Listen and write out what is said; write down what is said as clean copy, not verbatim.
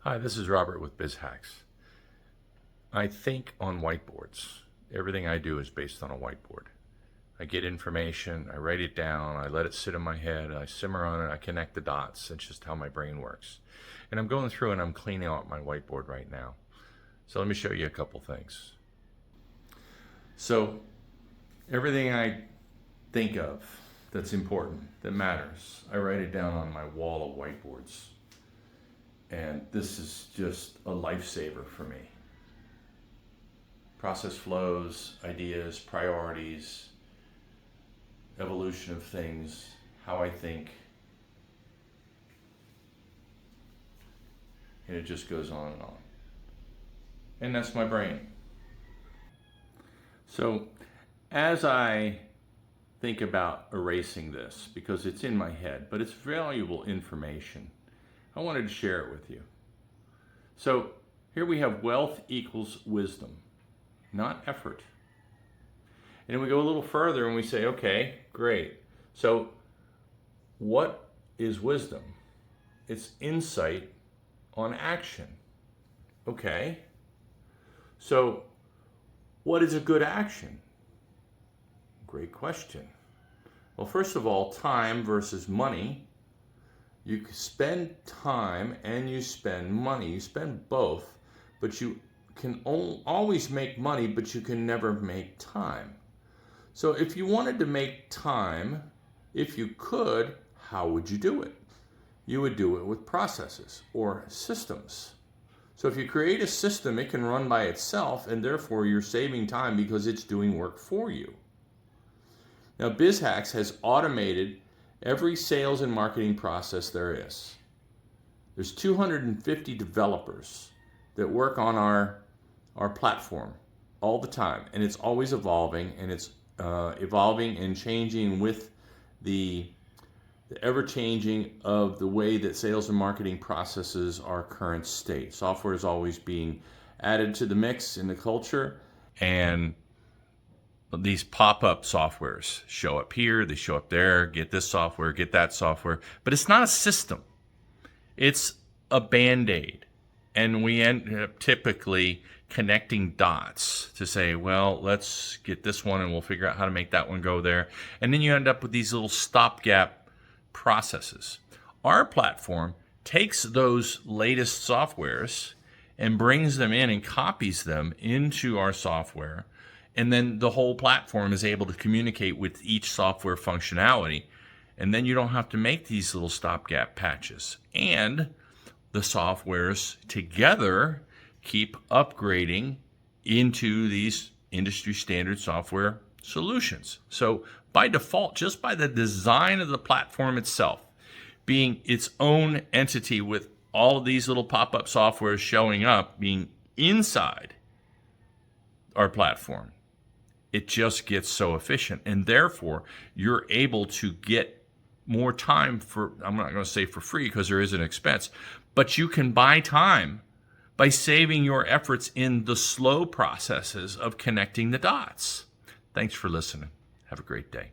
Hi, this is Robert with BizHackz. I think on whiteboards. Everything I do is based on a whiteboard. I get information, I write it down, I let it sit in my head, I simmer on it, I connect the dots. It's just how my brain works. And I'm going through and I'm cleaning out my whiteboard right now. So let me show you a couple things. So everything I think of that's important, that matters, I write it down on my wall of whiteboards. And this is just a lifesaver for me. Process flows, ideas, priorities, evolution of things, how I think. And it just goes on and on. And that's my brain. So as I think about erasing this, because it's in my head, but it's valuable information, I wanted to share it with you. So here we have wealth equals wisdom, not effort. And then we go a little further and we say, okay, great. So what is wisdom? It's insight on action. Okay. So what is a good action? Great question. Well, first of all, time versus money. You spend time and you spend money. You spend both, but you can always make money, but you can never make time. So if you wanted to make time, if you could, how would you do it? You would do it with processes or systems. So if you create a system, it can run by itself, and therefore you're saving time because it's doing work for you. Now, BizHackz has automated every sales and marketing process there is. There's 250 developers that work on our platform all the time, and it's always evolving, and it's evolving and changing with the ever-changing of the way that sales and marketing processes are current state. Software is always being added to the mix in the culture, and these pop-up softwares show up here, they show up there, get this software, get that software, but it's not a system. It's a Band-Aid. And we end up typically connecting dots to say, well, let's get this one and we'll figure out how to make that one go there. And then you end up with these little stopgap processes. Our platform takes those latest softwares and brings them in and copies them into our software. And then the whole platform is able to communicate with each software functionality. And then you don't have to make these little stopgap patches. And the softwares together keep upgrading into these industry standard software solutions. So by default, just by the design of the platform itself, being its own entity with all of these little pop-up softwares showing up, being inside our platform, it just gets so efficient, and therefore you're able to get more time for, I'm not going to say for free because there is an expense, but you can buy time by saving your efforts in the slow processes of connecting the dots. Thanks for listening. Have a great day.